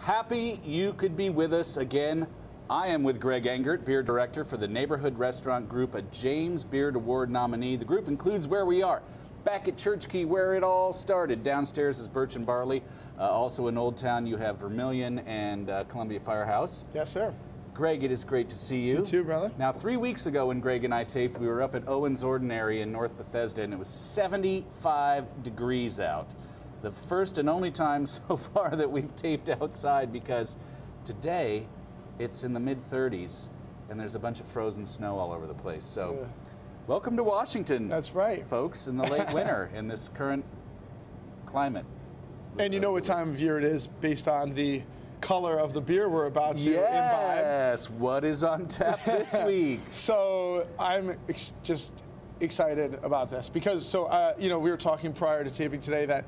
Happy you could be with us again. I am with Greg Engert, beer director for the Neighborhood Restaurant Group, a James Beard Award nominee. The group includes where we are, back at Church Key, where it all started. Downstairs is Birch and Barley. Also in Old Town, you have Vermilion and Columbia Firehouse. Yes, sir. Greg, it is great to see you. You too, brother. Now, 3 weeks ago when Greg and I taped, we were up at Owen's Ordinary in North Bethesda, and it was 75 degrees out. The first and only time so far that we've taped outside, because today it's in the mid-30s and there's a bunch of frozen snow all over the place. So welcome to Washington. That's right, folks, in the late winter in this current climate. And you know what time of year it is based on the color of the beer we're about to imbibe. Yes, what is on tap this week? So I'm just excited about this because, you know, we were talking prior to taping today that,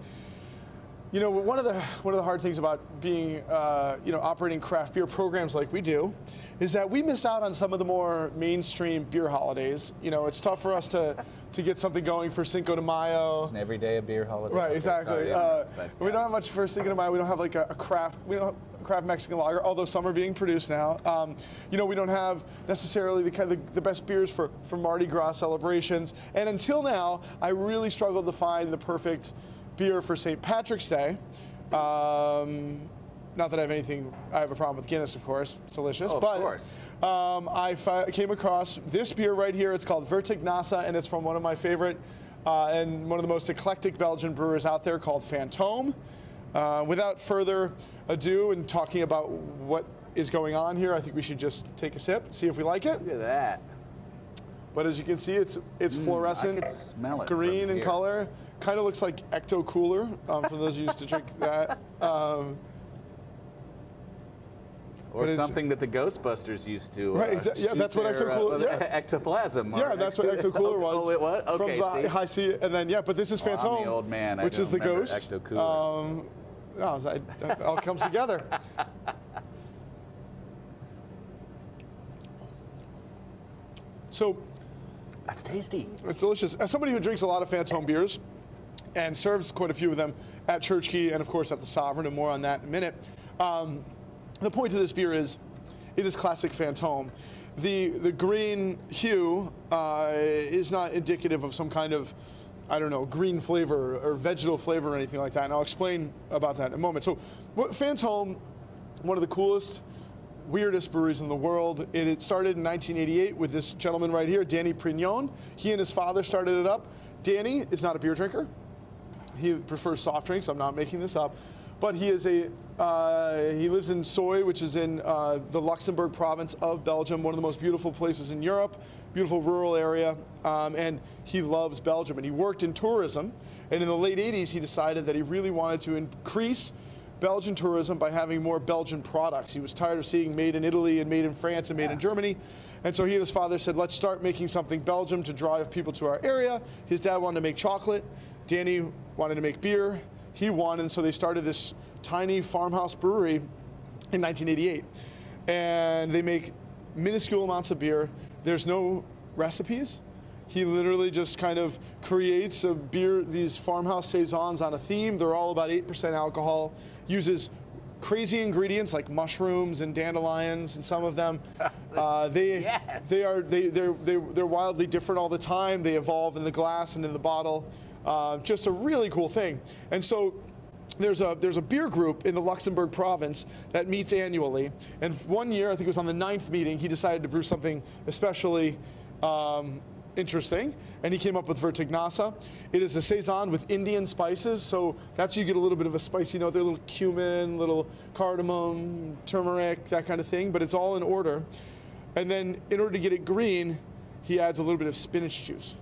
you know, one of the hard things about being, you know, operating craft beer programs like we do is that we miss out on some of the more mainstream beer holidays. You know, it's tough for us to get something going for Cinco de Mayo. It's an everyday a beer holiday. Right, exactly. Sorry, we don't have much for Cinco de Mayo. We don't have like a craft. We don't have craft Mexican lager, although some are being produced now. You know, we don't have necessarily the best beers for Mardi Gras celebrations. And until now, I really struggled to find the perfect beer for St. Patrick's Day. Not that I have a problem with Guinness, of course. It's delicious. Oh, but, of course. I came across this beer right here. It's called Vertignasse, and it's from one of my favorite and one of the most eclectic Belgian brewers out there called Fantôme. Without further ado and talking about what is going on here, I think we should just take a sip, see if we like it. Look at that. But as you can see, it's fluorescent, I can smell it green in color. Kind of looks like Ecto Cooler, for those who used to drink that. Or something that the Ghostbusters used to. Right, yeah, that's what Ecto Cooler. Ectoplasm. Yeah, that's what Ecto Cooler was. Oh, it was? Okay, from the high sea, and then but this is Fantôme, I'm the old man. which is the ghost. Ecto Cooler. No, it all comes together. So, that's tasty. It's delicious. As somebody who drinks a lot of Fantôme beers and serves quite a few of them at Church Key and of course at the Sovereign, and more on that in a minute, the point of this beer is it is classic Fantôme. The green hue is not indicative of some kind of, I don't know, green flavor or vegetal flavor or anything like that, and I'll explain about that in a moment. So Fantôme, one of the coolest, weirdest breweries in the world. It started in 1988 with this gentleman right here, Danny Prignon. He and his father started it up. Danny is not a beer drinker. He prefers soft drinks. I'm not making this up. But he is he lives in Soy, which is in the Luxembourg province of Belgium, one of the most beautiful places in Europe, beautiful rural area, and he loves Belgium. And he worked in tourism, and in the late 80s, he decided that he really wanted to increase Belgian tourism by having more Belgian products. He was tired of seeing made in Italy and made in France and made in Germany. And so he and his father said, let's start making something Belgium to drive people to our area. His dad wanted to make chocolate. Danny wanted to make beer. He won, and so they started this tiny farmhouse brewery in 1988. And they make minuscule amounts of beer. There's no recipes. He literally just kind of creates a beer, these farmhouse saisons on a theme. They're all about 8% alcohol. Uses crazy ingredients like mushrooms and dandelions, and some of them. They're wildly different all the time. They evolve in the glass and in the bottle. Just a really cool thing. And so there's a beer group in the Luxembourg province that meets annually. And one year, I think it was on the 9th meeting, he decided to brew something especially interesting, and he came up with Vertignasse. It is a saison with Indian spices, so that's you get a little bit of a spicy note there, a little cumin, little cardamom, turmeric, that kind of thing, but it's all in order. And then in order to get it green, he adds a little bit of spinach juice.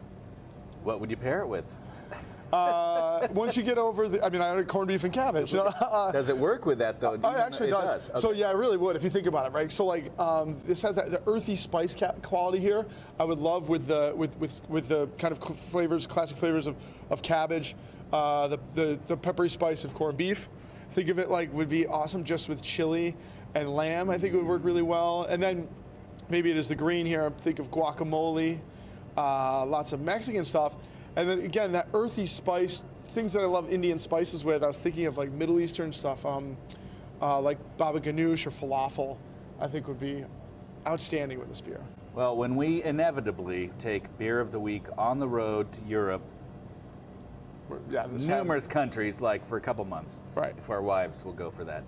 What would you pair it with? Once you get over the, I mean, I had corned beef and cabbage. Does it work with that though? It actually does. Okay. So yeah, I really would if you think about it, right? So like, this has the earthy spice quality here. I would love with the kind of flavors, classic flavors of cabbage, the peppery spice of corned beef. Think of it like would be awesome just with chili and lamb. I think it would work really well. And then maybe it is the green here. Think of guacamole, lots of Mexican stuff. And then again, that earthy spice, things that I love Indian spices with. I was thinking of like Middle Eastern stuff. like baba ganoush or falafel, I think would be outstanding with this beer. Well, when we inevitably take Beer of the Week on the road to Europe, Yeah, numerous countries, like for a couple months, Right. if our wives will go for that,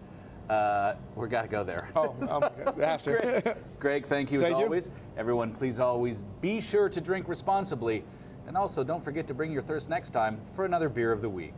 we've got to go there. Oh, my God. They have to. Greg, thank you as Thank you. always. Everyone, please always be sure to drink responsibly. And also, don't forget to bring your thirst next time for another Beer of the Week.